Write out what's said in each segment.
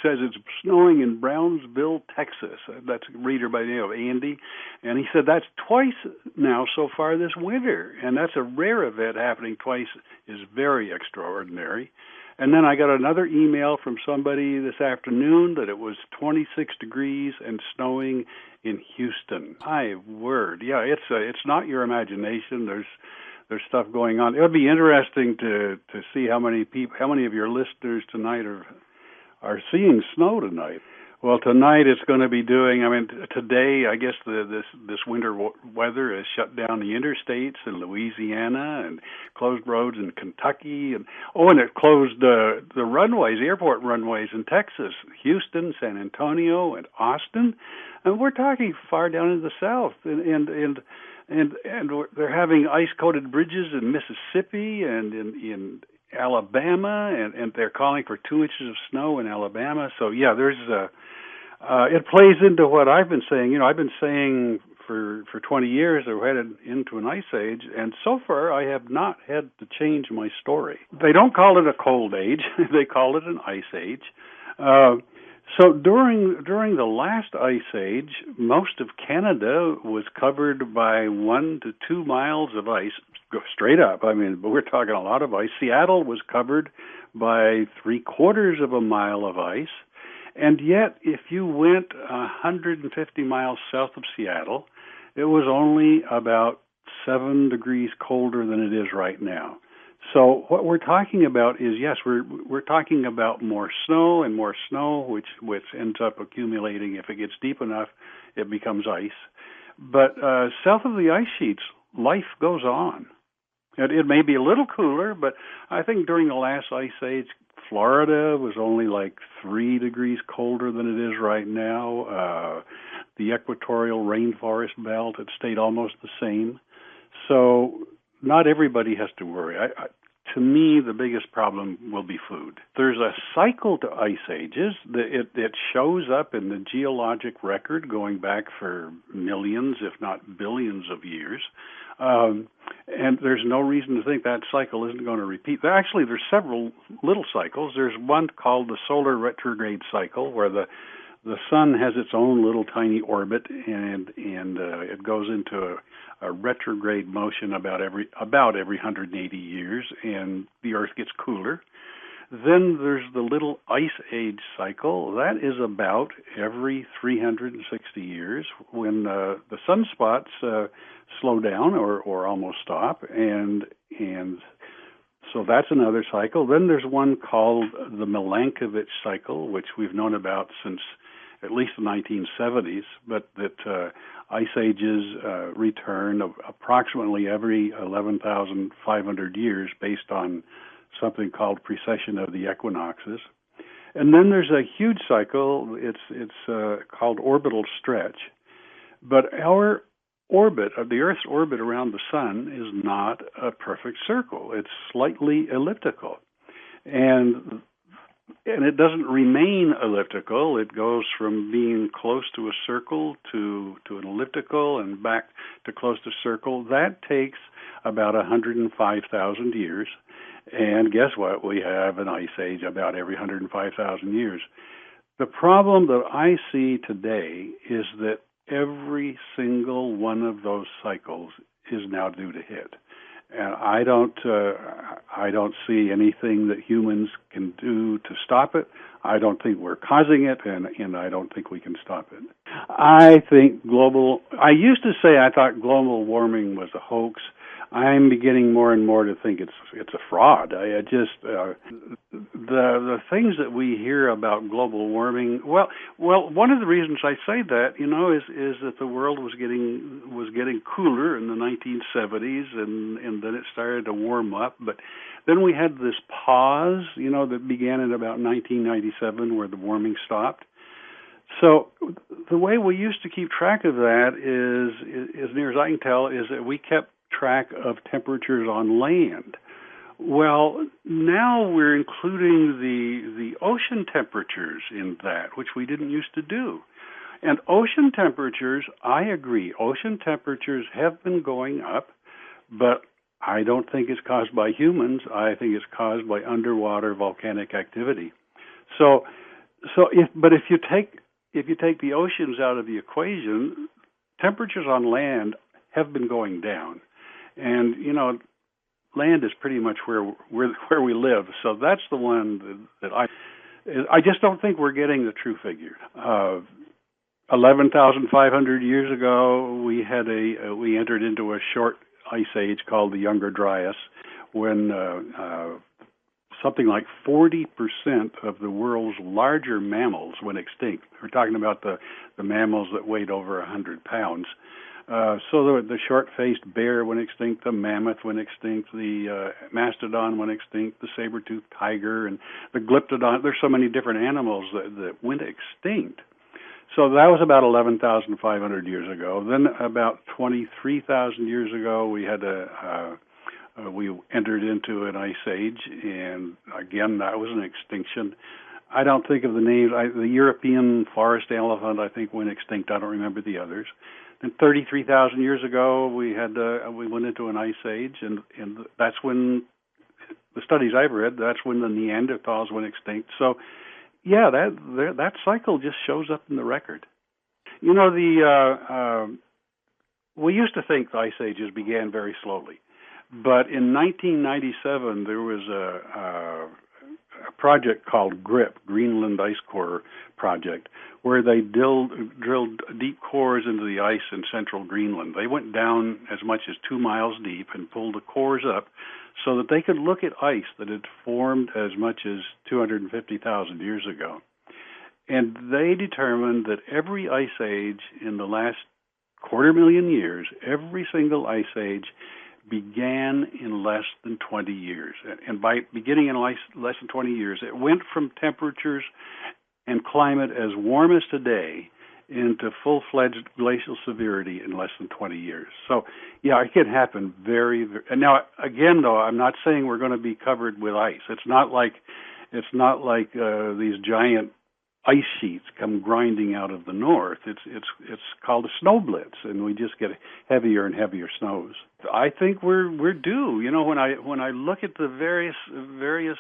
says it's snowing in Brownsville, Texas. That's a reader by the name of Andy. And he said that's twice now so far this winter. And that's a rare event. Happening twice is very extraordinary. And then I got another email from somebody this afternoon that it was 26 degrees and snowing in Houston. My word. Yeah, it's not your imagination. There's stuff going on. It would be interesting to see how many of your listeners tonight are seeing snow tonight. Well, tonight it's going to be doing. I mean, today I guess this winter weather has shut down the interstates in Louisiana and closed roads in Kentucky, and it closed the runways, airport runways in Texas, Houston, San Antonio, and Austin, and we're talking far down in the south, and they're having ice-coated bridges in Mississippi and in Alabama, and they're calling for 2 inches of snow in Alabama. So yeah, it plays into what I've been saying. You know, I've been saying for 20 years that we're headed into an ice age, and so far I have not had to change my story. They don't call it a cold age; they call it an ice age. So during the last ice age, most of Canada was covered by 1 to 2 miles of ice, straight up. I mean, but we're talking a lot of ice. Seattle was covered by 3/4 of a mile of ice. And yet, if you went 150 miles south of Seattle, it was only about 7 degrees colder than it is right now. So what we're talking about is, yes, we're talking about more snow, which ends up accumulating. If it gets deep enough, it becomes ice. But south of the ice sheets, life goes on. It may be a little cooler, but I think during the last ice age, Florida was only like 3 degrees colder than it is right now. The equatorial rainforest belt, it stayed almost the same. So not everybody has to worry. To me, the biggest problem will be food. There's a cycle to ice ages. It shows up in the geologic record going back for millions, if not billions of years. And there's no reason to think that cycle isn't going to repeat. Actually, there's several little cycles. There's one called the solar retrograde cycle, where the sun has its own little tiny orbit, and it goes into a retrograde motion about every 180 years, and the Earth gets cooler. Then there's the little ice age cycle. That is about every 360 years when the sunspots slow down or almost stop, and so that's another cycle. Then there's one called the Milankovitch cycle, which we've known about since at least the 1970s, but that ice ages return approximately every 11,500 years based on something called precession of the equinoxes. And then there's a huge cycle. It's called orbital stretch. But our orbit, the Earth's orbit around the sun, is not a perfect circle. It's slightly elliptical. And it doesn't remain elliptical. It goes from being close to a circle to an elliptical and back to close to circle. That takes about 105,000 years. And guess what? We have an ice age about every 105,000 years. The problem that I see today is that every single one of those cycles is now due to hit. And I don't see anything that humans can do to stop it. I don't think we're causing it, and I don't think we can stop it. I used to say I thought global warming was a hoax. I'm beginning more and more to think it's a fraud. The things that we hear about global warming. Well, one of the reasons I say that, is that the world was getting cooler in the 1970s, and then it started to warm up. But then we had this pause, that began in about 1997, where the warming stopped. So the way we used to keep track of that is, as near as I can tell, is that we kept track of temperatures on land. Well, now we're including the ocean temperatures in that, which we didn't used to do. And ocean temperatures, I agree, ocean temperatures have been going up, but I don't think it's caused by humans. I think it's caused by underwater volcanic activity. So But if you take the oceans out of the equation, temperatures on land have been going down, and land is pretty much where we live. So that's the one that I just don't think we're getting the true figure. 11,500 years ago, we entered into a short ice age called the Younger Dryas, when something like 40% of the world's larger mammals went extinct. We're talking about the mammals that weighed over 100 pounds. So the short-faced bear went extinct, the mammoth went extinct, the mastodon went extinct, the saber-toothed tiger, and the glyptodon. There's so many different animals that went extinct. So that was about 11,500 years ago. Then about 23,000 years ago, we entered into an ice age, and again, that was an extinction. I don't think of the names. The European forest elephant, I think, went extinct. I don't remember the others. And 33,000 years ago, we went into an ice age, and that's when the studies I've read. That's when the Neanderthals went extinct. So, yeah, that cycle just shows up in the record. We used to think the ice ages began very slowly, but in 1997 there was a project called GRIP, Greenland Ice Core project, where they drilled deep cores into the ice in central Greenland. They went down as much as 2 miles deep and pulled the cores up so that they could look at ice that had formed as much as 250,000 years ago. And they determined that every ice age in the last 250,000 years, every single ice age began in less than 20 years. And by beginning in less than 20 years, it went from temperatures and climate as warm as today into full-fledged glacial severity in less than 20 years. So, yeah, it can happen very, very. And now, again, though, I'm not saying we're going to be covered with ice. It's not like these giant ice sheets come grinding out of the north. It's called a snow blitz, and we just get heavier and heavier snows. I think we're due. When I look at the various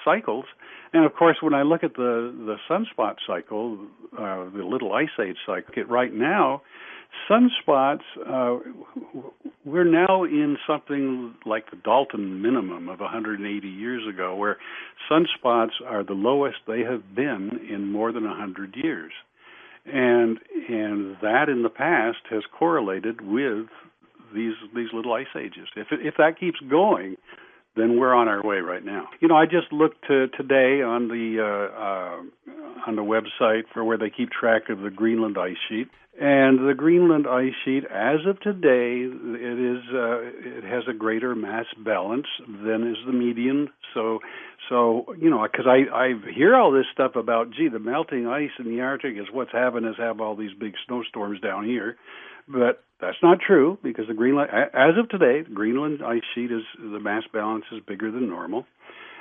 cycles, and of course when I look at the sunspot cycle, the little ice age cycle, right now, sunspots, we're now in something like the Dalton minimum of 180 years ago, where sunspots are the lowest they have been in more than 100 years. And that in the past has correlated with these little ice ages. If that keeps going, then we're on our way right now. I just looked today on the website for where they keep track of the Greenland ice sheet. And the Greenland ice sheet, as of today, it has a greater mass balance than is the median. So because I hear all this stuff about, the melting ice in the Arctic is what's having us have all these big snowstorms down here, but that's not true, because the Greenland, as of today, the Greenland ice sheet the mass balance is bigger than normal.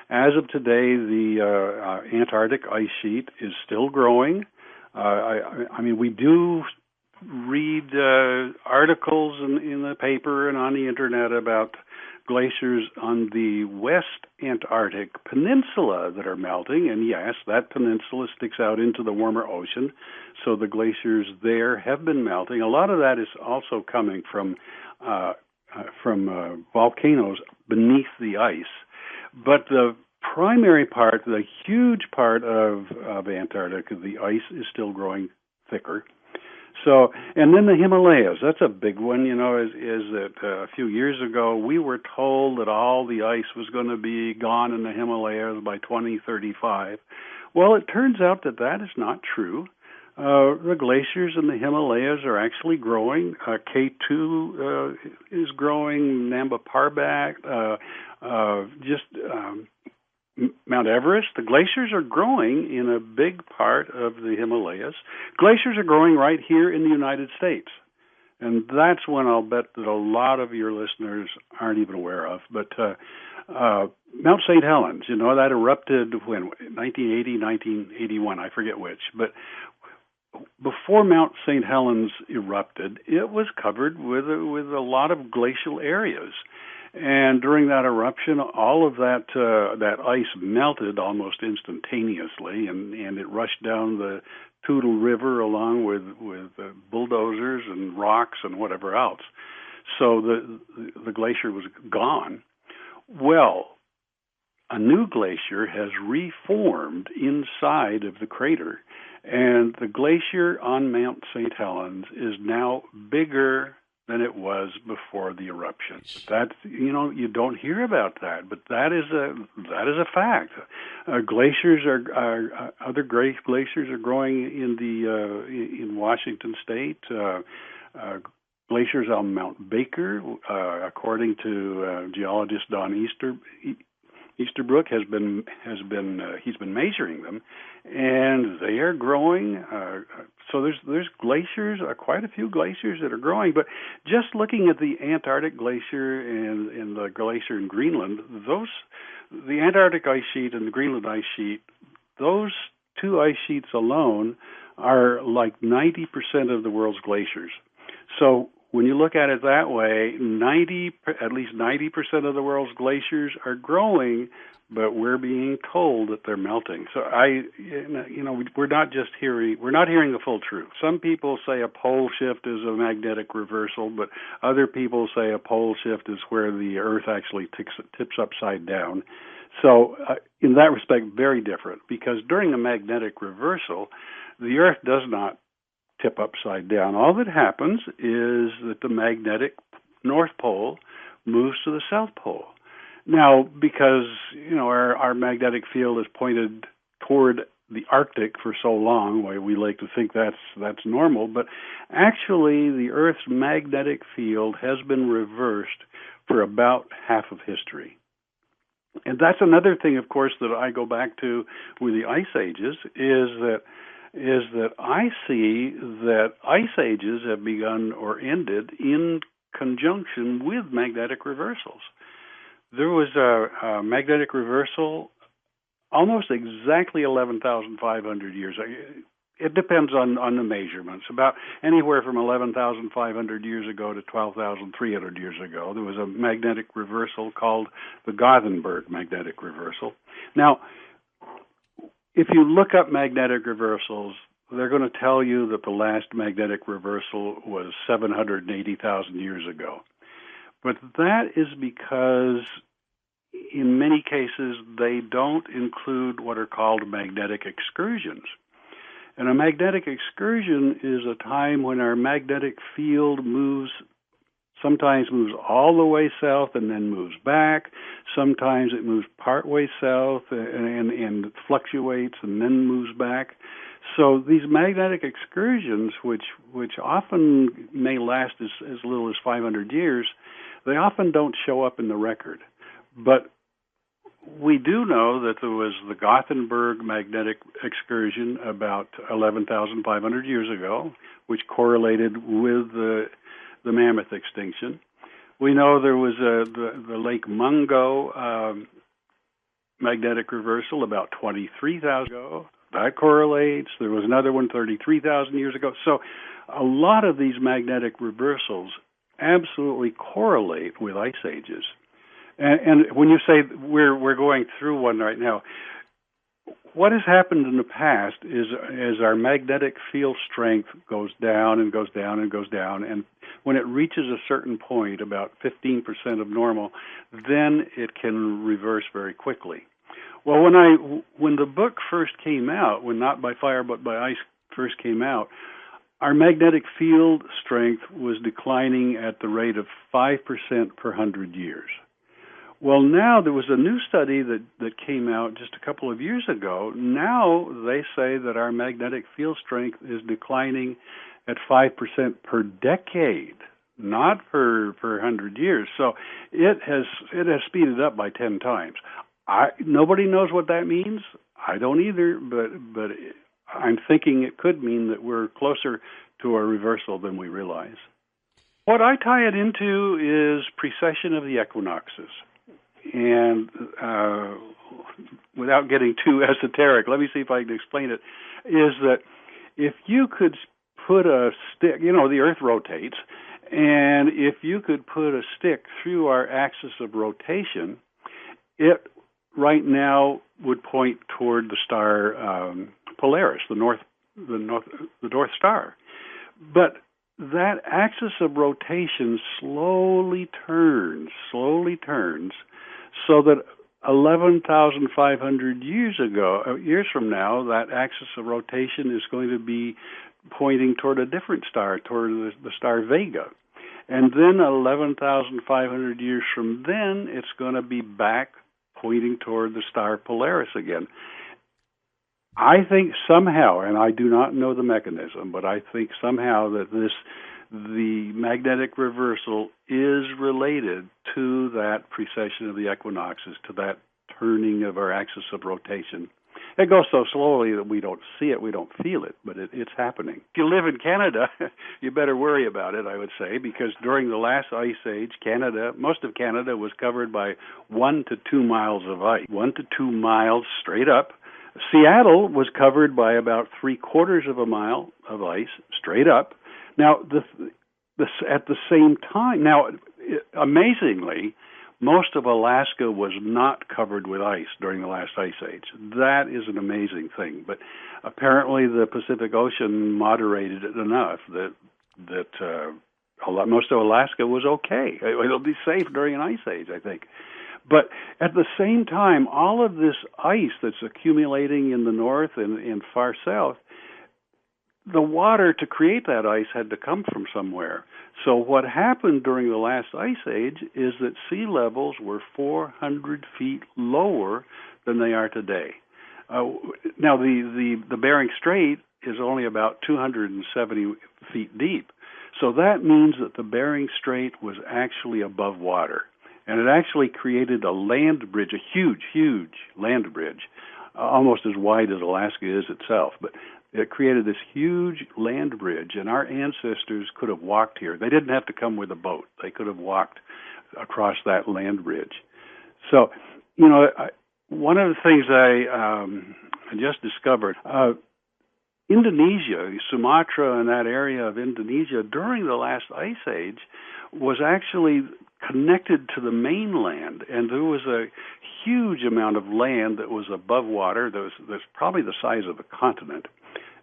As of today, the Antarctic ice sheet is still growing. I mean, we do read articles in the paper and on the internet about glaciers on the West Antarctic Peninsula that are melting, and yes, that peninsula sticks out into the warmer ocean, so the glaciers there have been melting. A lot of that is also coming from volcanoes beneath the ice, but the primary part, the huge part of Antarctica, the ice is still growing thicker. So, and then the Himalayas, that's a big one, is that a few years ago we were told that all the ice was going to be gone in the Himalayas by 2035. Well, it turns out that is not true. The glaciers in the Himalayas are actually growing. K2 is growing, Namba Parbat, Mount Everest. The glaciers are growing in a big part of the Himalayas. Glaciers are growing right here in the United States. And that's one I'll bet that a lot of your listeners aren't even aware of. But Mount St Helens, that erupted when? 1980, 1981, I forget which. But before Mount St Helens erupted, it was covered with a lot of glacial areas. And during that eruption, all of that ice melted almost instantaneously, and it rushed down the Toutle River along with bulldozers and rocks and whatever else. So the glacier was gone. Well, a new glacier has reformed inside of the crater, and the glacier on Mount St. Helens is now bigger than it was before the eruption. That's, you don't hear about that, but that is a fact. Glaciers are other great glaciers are growing in Washington State. Glaciers on Mount Baker, according to geologist Don Easterbrook, he's been measuring them, and they are growing. So there's glaciers, quite a few glaciers that are growing. But just looking at the Antarctic glacier and the glacier in Greenland, the Antarctic ice sheet and the Greenland ice sheet, those two ice sheets alone are like 90% of the world's glaciers. So when you look at it that way, at least 90% of the world's glaciers are growing, but we're being told that they're melting. So we're not hearing the full truth. Some people say a pole shift is a magnetic reversal, but other people say a pole shift is where the Earth actually tips upside down. So in that respect, very different, because during a magnetic reversal, the Earth does not tip upside down. All that happens is that the magnetic North Pole moves to the South Pole. Now, because our magnetic field is pointed toward the Arctic for so long, we like to think that's normal, but actually the Earth's magnetic field has been reversed for about half of history. And that's another thing, of course, that I go back to with the ice ages, is that I see that ice ages have begun or ended in conjunction with magnetic reversals. There was a magnetic reversal almost exactly 11,500 years. It depends on the measurements. About anywhere from 11,500 years ago to 12,300 years ago, there was a magnetic reversal called the Gothenburg magnetic reversal. Now, if you look up magnetic reversals, they're going to tell you that the last magnetic reversal was 780,000 years ago. But that is because in many cases they don't include what are called magnetic excursions. And a magnetic excursion is a time when our magnetic field sometimes moves all the way south and then moves back. Sometimes it moves partway south and fluctuates and then moves back. So these magnetic excursions, which often may last as little as 500 years, they often don't show up in the record. But we do know that there was the Gothenburg magnetic excursion about 11,500 years ago, which correlated with the mammoth extinction. We know there was the Lake Mungo magnetic reversal about 23,000 ago. That correlates. There was another one 33,000 years ago. So a lot of these magnetic reversals absolutely correlate with ice ages. And when you say we're going through one right now, what has happened in the past is as our magnetic field strength goes down and goes down and goes down, and when it reaches a certain point, about 15% of normal, then it can reverse very quickly. Well, when the book first came out, when Not by Fire but by Ice first came out, our magnetic field strength was declining at the rate of 5% per 100 years. Well, now there was a new study that came out just a couple of years ago. Now they say that our magnetic field strength is declining at 5% per decade, not per 100 years. So it has speeded up by 10 times. Nobody knows what that means. I don't either, but I'm thinking it could mean that we're closer to a reversal than we realize. What I tie it into is precession of the equinoxes. And without getting too esoteric, let me see if I can explain it, is that if you could put a stick, the Earth rotates, And if you could put a stick through our axis of rotation, it right now would point toward the star Polaris, the North Star. But that axis of rotation slowly turns, so that 11,500 years from now, that axis of rotation is going to be pointing toward a different star, toward the star Vega. And then 11,500 years from then, it's going to be back pointing toward the star Polaris again. I think somehow, and I do not know the mechanism, but I think somehow that the magnetic reversal is related to that precession of the equinoxes, to that turning of our axis of rotation. It goes so slowly that we don't see it, we don't feel it, but it's happening. If you live in Canada, you better worry about it, I would say, because during the last ice age, most of Canada was covered by 1 to 2 miles of ice, 1 to 2 miles straight up. Seattle was covered by about 3/4 of a mile of ice straight up. Now, at the same time, amazingly, most of Alaska was not covered with ice during the last ice age. That is an amazing thing. But apparently the Pacific Ocean moderated it enough that most of Alaska was okay. It'll be safe during an ice age, I think. But at the same time, all of this ice that's accumulating in the north and far south, the water to create that ice had to come from somewhere. So what happened during the last ice age is that sea levels were 400 feet lower than they are today. Now, the Bering Strait is only about 270 feet deep. So that means that the Bering Strait was actually above water. And it actually created a land bridge, a huge land bridge, almost as wide as Alaska is itself. But it created this huge land bridge, and our ancestors could have walked here. They didn't have to come with a boat. They could have walked across that land bridge. So, one of the things I just discovered, Indonesia, Sumatra and that area of Indonesia during the last ice age was actually connected to the mainland, and there was a huge amount of land that was above water that's probably the size of a continent.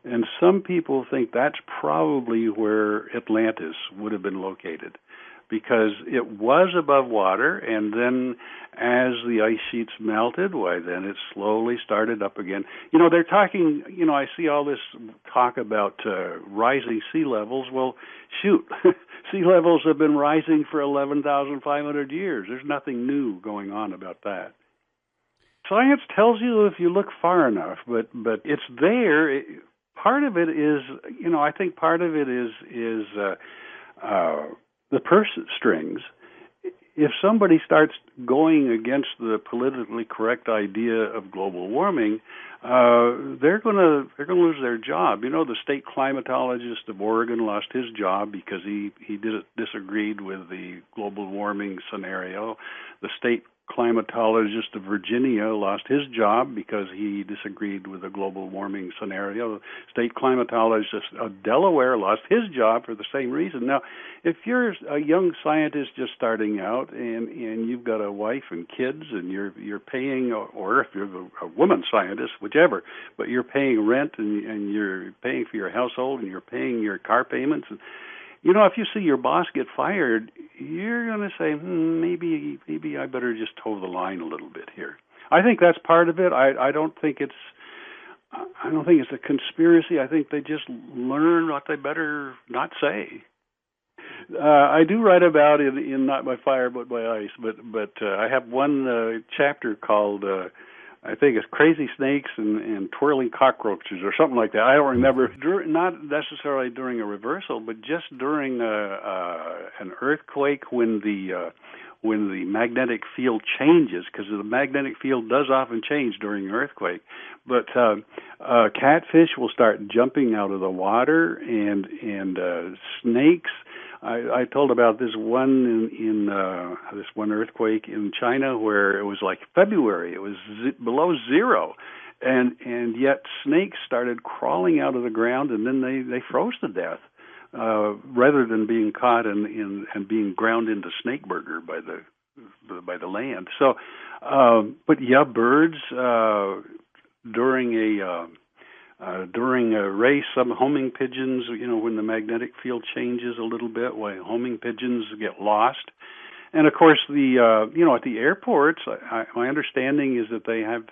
And some people think that's probably where Atlantis would have been located, because it was above water, and then as the ice sheets melted, then it slowly started up again. They're talking, I see all this talk about rising sea levels. Well, shoot, sea levels have been rising for 11,500 years. There's nothing new going on about that. Science tells you if you look far enough, but it's there. Part of it is, I think part of it is the purse strings. If somebody starts going against the politically correct idea of global warming, they're going to lose their job. The state climatologist of Oregon lost his job because he disagreed with the global warming scenario. The state climatologist of Virginia lost his job because he disagreed with the global warming scenario. The state climatologist of Delaware lost his job for the same reason. Now, if you're a young scientist just starting out and you've got a wife and kids and you're paying, or if you're a woman scientist, whichever, but you're paying rent and you're paying for your household and you're paying your car payments, and if you see your boss get fired, you're going to say, maybe I better just toe the line a little bit here. I think that's part of it. I don't think it's a conspiracy. I think they just learn what they better not say. I do write about in Not by Fire but by Ice, but I have one chapter called I think it's Crazy Snakes and Twirling Cockroaches or something like that. I don't remember. Not necessarily during a reversal, but just during an earthquake when the magnetic field changes, because the magnetic field does often change during an earthquake. But catfish will start jumping out of the water, and snakes. I told about this one in this one earthquake in China where it was like February. It was below zero, and yet snakes started crawling out of the ground, and then they froze to death. rather than being caught and being ground into snake burger by the land. So, but yeah, birds during a race, some homing pigeons, when the magnetic field changes a little bit, why homing pigeons get lost. And of course, at the airports, my understanding is that they have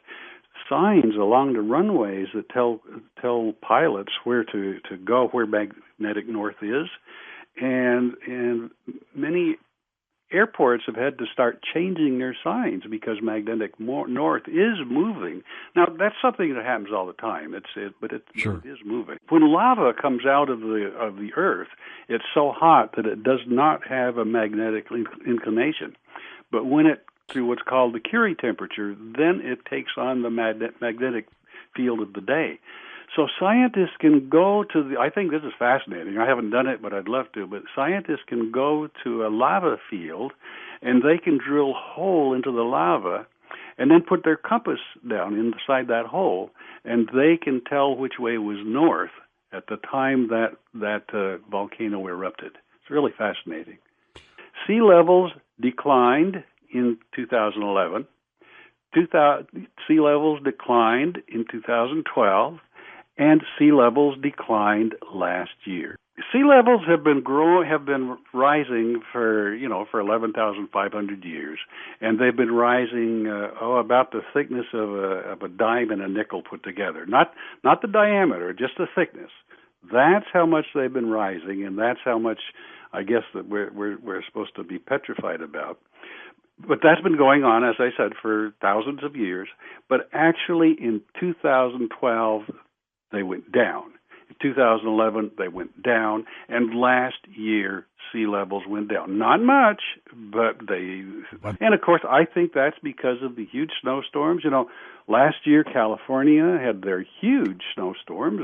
signs along the runways that tell pilots where to go, where magnetic north is, and many airports have had to start changing their signs because magnetic north is moving. Now, that's something that happens all the time. But it is moving. When lava comes out of the Earth, it's so hot that it does not have a magnetic inclination. But when it through what's called the Curie temperature, then it takes on the magnetic field of the day. So scientists can go to I think this is fascinating. I haven't done it, but I'd love to. But scientists can go to a lava field, and they can drill a hole into the lava, and then put their compass down inside that hole, and they can tell which way was north at the time that volcano erupted. It's really fascinating. Sea levels declined in 2011. Sea levels declined in 2012. And sea levels declined last year. Sea levels have been rising for 11,500 years, and they've been rising about the thickness of a dime and a nickel put together. Not the diameter, just the thickness. That's how much they've been rising, and that's how much I guess that we're supposed to be petrified about. But that's been going on, as I said, for thousands of years. But actually, in 2012. They went down. In 2011, they went down, and last year, sea levels went down. Not much, but they... And, of course, I think that's because of the huge snowstorms. Last year, California had their huge snowstorms.